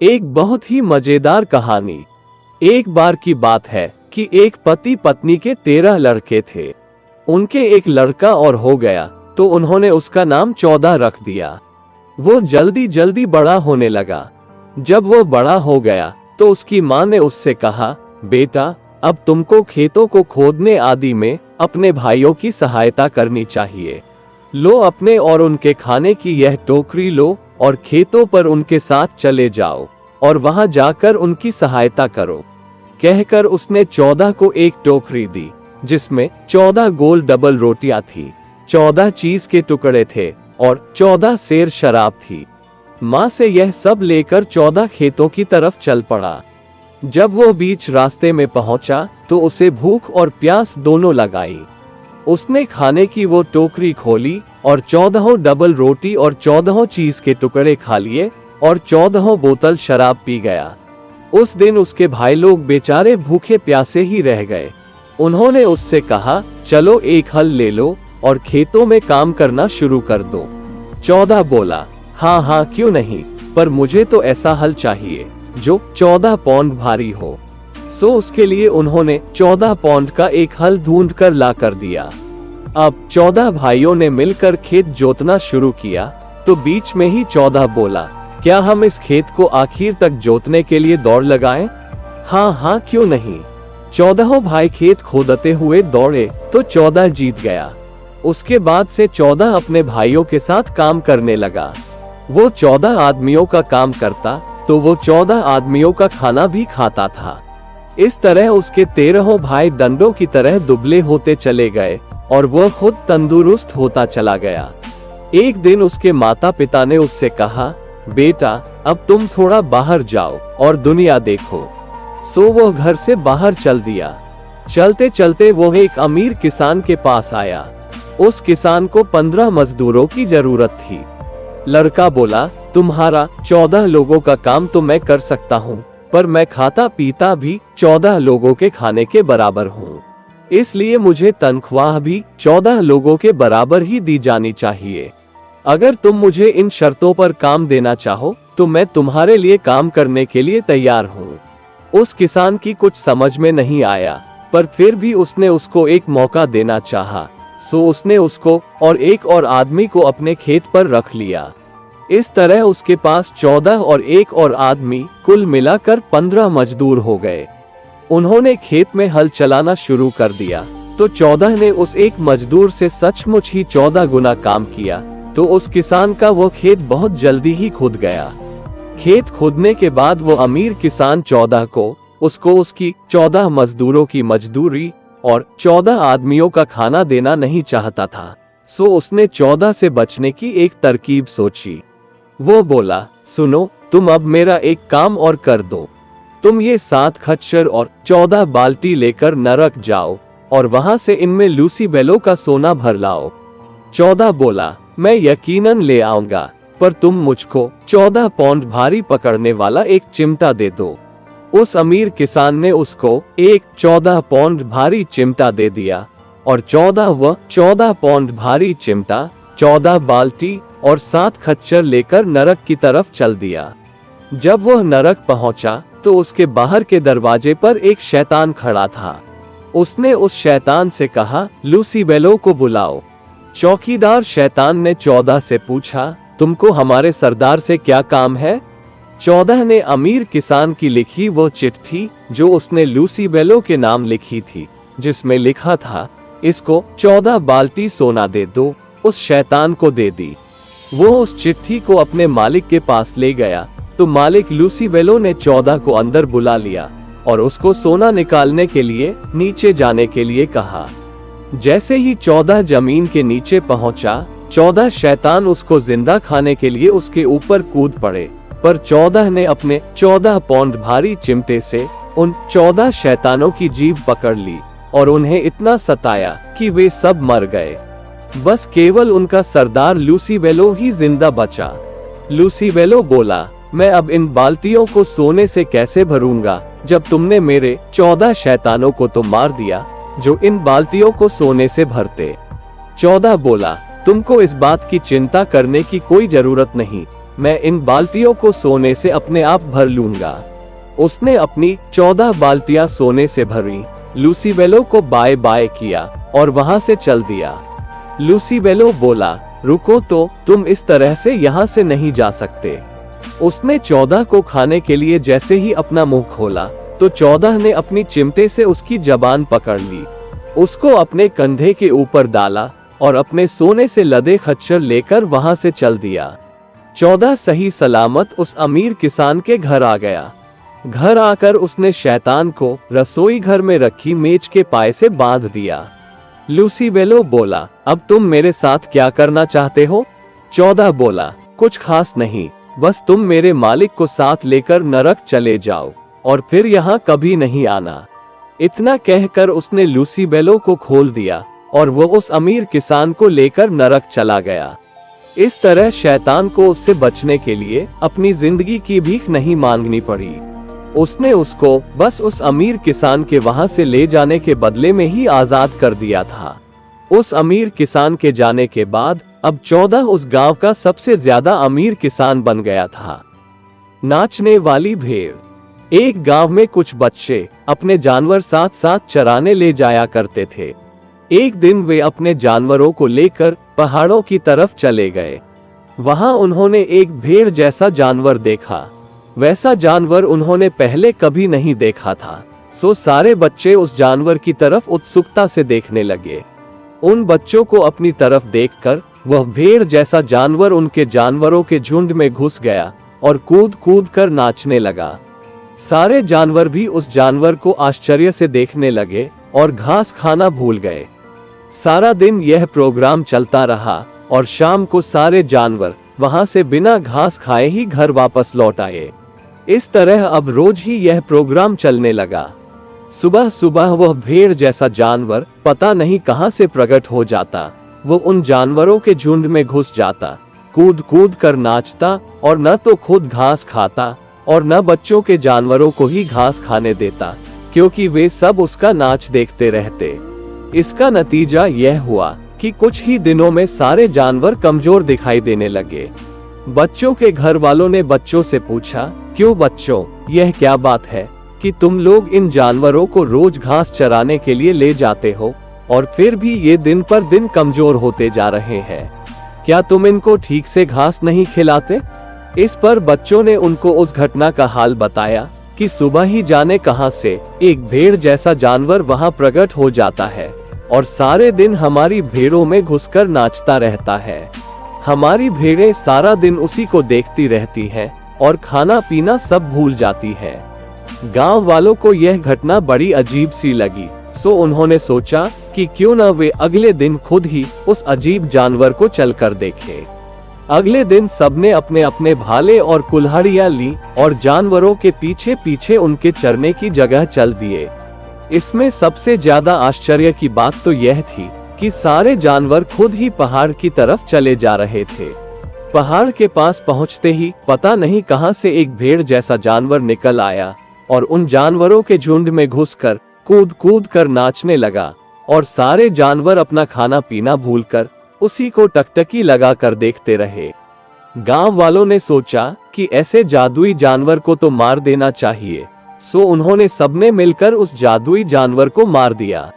एक बहुत ही मजेदार कहानी। एक बार की बात है कि एक पति पत्नी के 13 लड़के थे। उनके एक लड़का और हो गया तो उन्होंने उसका नाम 14 रख दिया। वो जल्दी जल्दी बड़ा होने लगा। जब वो बड़ा हो गया तो उसकी माँ ने उससे कहा, बेटा अब तुमको खेतों को खोदने आदि में अपने भाइयों की सहायता करनी चाहिए। लो अपने और उनके खाने की यह टोकरी लो और खेतों पर उनके साथ चले जाओ और वहां जाकर उनकी सहायता करो। कहकर उसने 14 को एक टोकरी दी जिसमें 14 गोल डबल रोटियां थी, 14 चीज के टुकड़े थे और 14 सेर शराब थी। माँ से यह सब लेकर 14 खेतों की तरफ चल पड़ा। जब वो बीच रास्ते में पहुंचा तो उसे भूख और प्यास दोनों लगाई। उसने खाने की वो टोकरी खोली और 14 डबल रोटी और 14 चीज के टुकड़े खा लिए और 14 बोतल शराब पी गया। उस दिन उसके भाई लोग बेचारे भूखे प्यासे ही रह गए। उन्होंने उससे कहा, चलो एक हल ले लो और खेतों में काम करना शुरू कर दो। 14 बोला, हाँ हाँ क्यों नहीं, पर मुझे तो ऐसा हल चाहिए जो 14 पौंड भारी हो। सो उसके लिए उन्होंने 14 पौंड का एक हल ढूंढ कर ला कर दिया। अब 14 भाइयों ने मिलकर खेत जोतना शुरू किया तो बीच में ही 14 बोला, क्या हम इस खेत को आखिर तक जोतने के लिए दौड़ लगाएं? हाँ हाँ क्यों नहीं। 14 भाई खेत खोदते हुए दौड़े तो 14 जीत गया। उसके बाद से 14 अपने भाइयों के साथ काम करने लगा। वो 14 आदमियों का काम करता तो वो 14 आदमियों का खाना भी खाता था। इस तरह उसके 13 भाई डंडों की तरह दुबले होते चले गए और वह खुद तंदुरुस्त होता चला गया। एक दिन उसके माता पिता ने उससे कहा, बेटा अब तुम थोड़ा बाहर जाओ और दुनिया देखो। सो वह घर से बाहर चल दिया। चलते चलते वो एक अमीर किसान के पास आया। उस किसान को 15 मजदूरों की जरूरत थी। लड़का बोला, तुम्हारा 14 लोगों का काम तो मैं कर सकता हूँ, पर मैं खाता पीता भी 14 लोगों के खाने के बराबर हूँ, इसलिए मुझे तनख्वाह भी 14 लोगों के बराबर ही दी जानी चाहिए। अगर तुम मुझे इन शर्तों पर काम देना चाहो तो मैं तुम्हारे लिए काम करने के लिए तैयार हूँ। उस किसान की कुछ समझ में नहीं आया, पर फिर भी उसने उसको एक मौका देना चाहा। सो उसने उसको और एक और आदमी को अपने खेत पर रख लिया। इस तरह उसके पास 14 और एक और आदमी कुल मिलाकर 15 मजदूर हो गए। उन्होंने खेत में हल चलाना शुरू कर दिया तो 14 ने उस एक मजदूर से सचमुच ही 14 गुना काम किया तो उस किसान का वो खेत बहुत जल्दी ही खुद गया। खेत खुदने के बाद वो अमीर किसान 14 को उसको उसकी 14 मजदूरों की मजदूरी और 14 आदमियों का खाना देना नहीं चाहता था। सो उसने 14 से बचने की एक तरकीब सोची। वो बोला, सुनो तुम अब मेरा एक काम और कर दो। तुम ये 7 खच्चर और 14 बाल्टी लेकर नरक जाओ और वहां से इनमें लूसी बेलो का सोना भर लाओ। 14 बोला, मैं यकीनन ले आऊंगा, पर तुम मुझको 14 पौंड भारी पकड़ने वाला एक चिमटा दे दो। उस अमीर किसान ने उसको एक 14 पौंड भारी चिमटा दे दिया और 14 पौंड भारी चिमटा, 14 बाल्टी और 7 खच्चर लेकर नरक की तरफ चल दिया। जब वह नरक पहुंचा तो उसके बाहर के दरवाजे पर एक शैतान खड़ा था। उसने उस शैतान से कहा, लूसी बेलो को बुलाओ। चौकीदार शैतान ने 14 से पूछा, तुमको हमारे सरदार से क्या काम है? 14 ने अमीर किसान की लिखी वो चिट्ठी जो उसने लूसी बेलो के नाम लिखी थी, जिसमें लिखा था, इसको 14 बाल्टी सोना दे दो, उस शैतान को दे दी। वो उस चिट्ठी को अपने मालिक के पास ले गया तो मालिक लूसी बेलो ने 14 को अंदर बुला लिया और उसको सोना निकालने के लिए नीचे जाने के लिए कहा। जैसे ही 14 जमीन के नीचे पहुंचा, 14 शैतान उसको जिंदा खाने के लिए उसके ऊपर कूद पड़े, पर 14 ने अपने 14 पौंड भारी चिमटे से उन 14 शैतानों की जीभ पकड़ ली और उन्हें इतना सताया कि वे सब मर गए। बस केवल उनका सरदार लूसी बेलो ही जिंदा बचा। लूसी बेलो बोला, मैं अब इन बाल्टियों को सोने से कैसे भरूंगा जब तुमने मेरे 14 शैतानों को तो मार दिया जो इन बाल्टियों को सोने से भरते। 14 बोला, तुमको इस बात की चिंता करने की कोई जरूरत नहीं, मैं इन बाल्टियों को सोने से अपने आप भर लूंगा। उसने अपनी 14 बाल्टियां सोने से भरी, लूसीबेलो को बाय बाय किया और वहां से चल दिया। लूसीबेलो बोला, रुको तो, तुम इस तरह से यहाँ से नहीं जा सकते। उसने 14 को खाने के लिए जैसे ही अपना मुंह खोला तो 14 ने अपनी चिमटे से उसकी जबान पकड़ ली, उसको अपने कंधे के ऊपर डाला और अपने सोने से लदे खच्चर लेकर वहां से चल दिया। 14 सही सलामत उस अमीर किसान के घर आ गया। घर आकर उसने शैतान को रसोई घर में रखी मेज के पाए से बांध दिया। लूसीबेलो बोला, अब तुम मेरे साथ क्या करना चाहते हो? 14 बोला, कुछ खास नहीं, बस तुम मेरे मालिक को साथ लेकर नरक चले जाओ और फिर यहाँ कभी नहीं आना। इतना कहकर उसने लूसीबेलो को खोल दिया और वो उस अमीर किसान को लेकर नरक चला गया। इस तरह शैतान को उससे बचने के लिए अपनी जिंदगी की भीख नहीं मांगनी पड़ी। उसने उसको बस उस अमीर किसान के वहां से ले जाने के बदले में ही आजाद कर दिया था। उस अमीर किसान के जाने के बाद अब 14 उस गांव का सबसे ज्यादा अमीर किसान बन गया था। नाचने वाली भेड़। एक गांव में कुछ बच्चे अपने जानवर साथ साथ चराने ले जाया करते थे। एक दिन वे अपने जानवरों को लेकर पहाड़ों की तरफ चले गए। वहां उन्होंने एक भेड़ जैसा जानवर देखा। वैसा जानवर उन्होंने पहले कभी नहीं देखा था, सो सारे बच्चे उस जानवर की तरफ उत्सुकता से देखने लगे। उन बच्चों को अपनी तरफ देखकर वह भेड़ जैसा जानवर उनके जानवरों के झुंड में घुस गया और कूद कूद कर नाचने लगा। सारे जानवर भी उस जानवर को आश्चर्य से देखने लगे और घास खाना भूल गए। सारा दिन यह प्रोग्राम चलता रहा और शाम को सारे जानवर वहां से बिना घास खाए ही घर वापस लौट आए। इस तरह अब रोज ही यह प्रोग्राम चलने लगा। सुबह सुबह वह भेड़ जैसा जानवर पता नहीं कहां से प्रकट हो जाता। वो उन जानवरों के झुंड में घुस जाता, कूद कूद कर नाचता और न तो खुद घास खाता और न बच्चों के जानवरों को ही घास खाने देता, क्योंकि वे सब उसका नाच देखते रहते। इसका नतीजा यह हुआ कि कुछ ही दिनों में सारे जानवर कमजोर दिखाई देने लगे। बच्चों के घर वालों ने बच्चों से पूछा, क्यों बच्चों, यह क्या बात है कि तुम लोग इन जानवरों को रोज घास चराने के लिए ले जाते हो और फिर भी ये दिन पर दिन कमजोर होते जा रहे हैं? क्या तुम इनको ठीक से घास नहीं खिलाते? इस पर बच्चों ने उनको उस घटना का हाल बताया कि सुबह ही जाने कहां से एक भेड़ जैसा जानवर वहां प्रकट हो जाता है और सारे दिन हमारी भेड़ों में घुसकर नाचता रहता है। हमारी भेड़ें सारा दिन उसी को देखती रहती हैं और खाना पीना सब भूल जाती हैं। गांव वालों को यह घटना बड़ी अजीब सी लगी, सो उन्होंने सोचा कि क्यों न वे अगले दिन खुद ही उस अजीब जानवर को चलकर देखें। अगले दिन सबने अपने अपने भाले और कुल्हाड़ियां ली और जानवरों के पीछे पीछे उनके चरने की जगह चल दिए। इसमें सबसे ज्यादा आश्चर्य की बात तो यह थी कि सारे जानवर खुद ही पहाड़ की तरफ चले जा रहे थे। पहाड़ के पास पहुंचते ही पता नहीं कहां से एक भेड़ जैसा जानवर निकल आया और उन जानवरों के झुंड में घुसकर कूद कूद कर नाचने लगा और सारे जानवर अपना खाना पीना भूलकर उसी को टकटकी लगाकर देखते रहे। गांव वालों ने सोचा कि ऐसे जादुई जानवर को तो मार देना चाहिए, सो उन्होंने सबने मिलकर उस जादुई जानवर को मार दिया।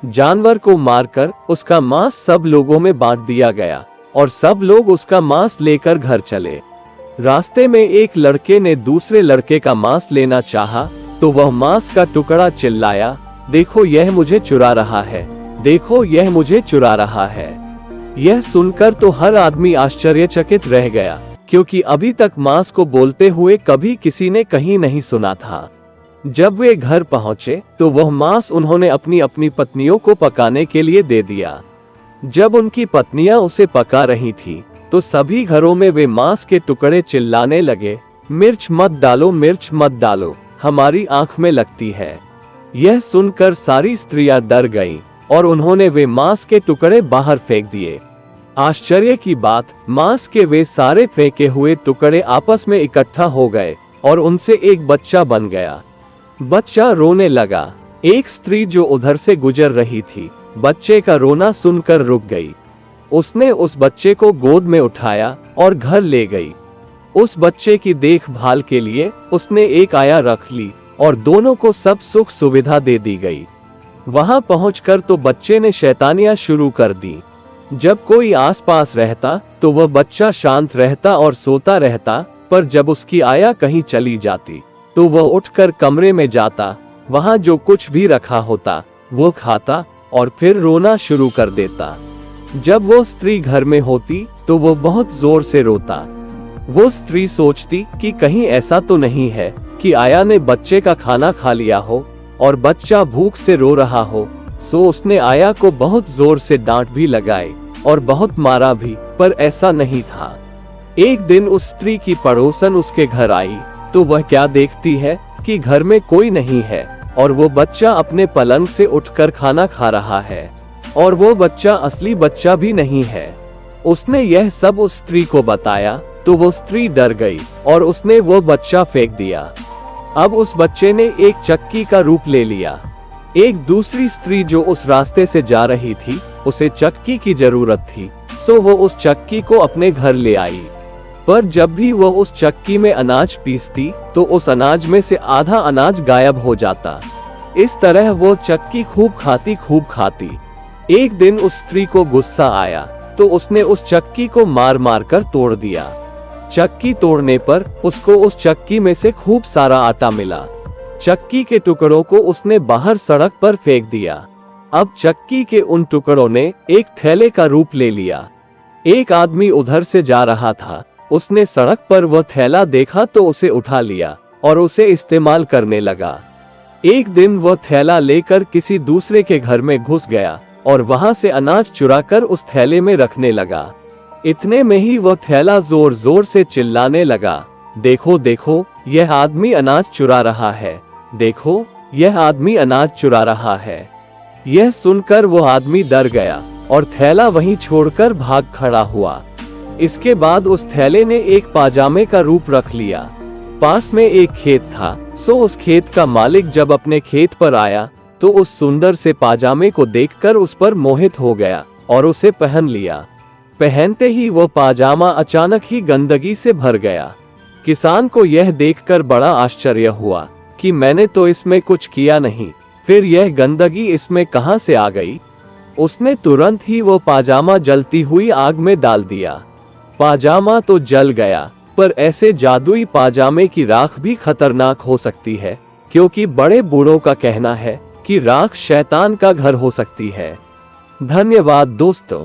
जानवर को मारकर उसका मांस सब लोगों में बांट दिया गया और सब लोग उसका मांस लेकर घर चले। रास्ते में एक लड़के ने दूसरे लड़के का मांस लेना चाहा तो वह मांस का टुकड़ा चिल्लाया, देखो यह मुझे चुरा रहा है, देखो यह मुझे चुरा रहा है। यह सुनकर तो हर आदमी आश्चर्यचकित रह गया, क्योंकि अभी तक मांस को बोलते हुए कभी किसी ने कहीं नहीं सुना था। जब वे घर पहुंचे तो वह मांस उन्होंने अपनी अपनी पत्नियों को पकाने के लिए दे दिया। जब उनकी पत्नियां उसे पका रही थी तो सभी घरों में वे मांस के टुकड़े चिल्लाने लगे, मिर्च मत डालो, मिर्च मत डालो, हमारी आंख में लगती है। यह सुनकर सारी स्त्रियां डर गईं और उन्होंने वे मांस के टुकड़े बाहर फेंक दिए। आश्चर्य की बात, मांस के वे सारे फेंके हुए टुकड़े आपस में इकट्ठा हो गए और उनसे एक बच्चा बन गया। बच्चा रोने लगा। एक स्त्री जो उधर से गुजर रही थी बच्चे का रोना सुनकर रुक गई। उसने उस बच्चे को गोद में उठाया और घर ले गई। उस बच्चे की देखभाल के लिए उसने एक आया रख ली और दोनों को सब सुख सुविधा दे दी गई। वहां पहुंचकर तो बच्चे ने शैतानियां शुरू कर दी। जब कोई आसपास रहता तो वह बच्चा शांत रहता और सोता रहता, पर जब उसकी आया कहीं चली जाती तो वह उठकर कमरे में जाता, वहां जो कुछ भी रखा होता वो खाता और फिर रोना शुरू कर देता। जब वो स्त्री घर में होती तो वो बहुत जोर से रोता। वो स्त्री सोचती कि कहीं ऐसा तो नहीं है कि आया ने बच्चे का खाना खा लिया हो और बच्चा भूख से रो रहा हो। सो उसने आया को बहुत जोर से डांट भी लगाई और बहुत मारा भी, पर ऐसा नहीं था। एक दिन उस स्त्री की पड़ोसन उसके घर आई तो वह क्या देखती है कि घर में कोई नहीं है और वो बच्चा अपने पलंग से उठकर खाना खा रहा है और वो बच्चा असली बच्चा भी नहीं है। उसने यह सब उस स्त्री को बताया तो वो स्त्री डर गई और उसने वो बच्चा फेंक दिया। अब उस बच्चे ने एक चक्की का रूप ले लिया। एक दूसरी स्त्री जो उस रास्ते से जा रही थी उसे चक्की की जरूरत थी, सो वो उस चक्की को अपने घर ले आई। पर जब भी वो उस चक्की में अनाज पीसती तो उस अनाज में से आधा अनाज गायब हो जाता। इस तरह वो चक्की खूब खाती। एक दिन उस स्त्री को गुस्सा आया तो उसने उस चक्की को मार मार कर तोड़ दिया। चक्की तोड़ने पर उसको उस चक्की में से खूब सारा आटा मिला। चक्की के टुकड़ों को उसने बाहर सड़क पर फेंक दिया। अब चक्की के उन टुकड़ों ने एक थैले का रूप ले लिया। एक आदमी उधर से जा रहा था, उसने सड़क पर वह थैला देखा तो उसे उठा लिया और उसे इस्तेमाल करने लगा। एक दिन वह थैला लेकर किसी दूसरे के घर में घुस गया और वहां से अनाज चुराकर उस थैले में रखने लगा। इतने में ही वह थैला जोर जोर से चिल्लाने लगा, देखो देखो, यह आदमी अनाज चुरा रहा है, देखो यह आदमी अनाज चुरा रहा है। यह सुनकर वो आदमी डर गया और थैला वहीं छोड़कर भाग खड़ा हुआ। इसके बाद उस थैले ने एक पाजामे का रूप रख लिया। पास में एक खेत था, सो उस खेत का मालिक जब अपने खेत पर आया तो उस सुंदर से पाजामे को देखकर उस पर मोहित हो गया और उसे पहन लिया। पहनते ही वो पाजामा अचानक ही गंदगी से भर गया। किसान को यह देखकर बड़ा आश्चर्य हुआ कि मैंने तो इसमें कुछ किया नहीं, फिर यह गंदगी इसमें कहां से आ गई। उसने तुरंत ही वो पाजामा जलती हुई आग में डाल दिया। पाजामा तो जल गया, पर ऐसे जादुई पाजामे की राख भी खतरनाक हो सकती है, क्योंकि बड़े बूढ़ों का कहना है कि राख शैतान का घर हो सकती है। धन्यवाद दोस्तों।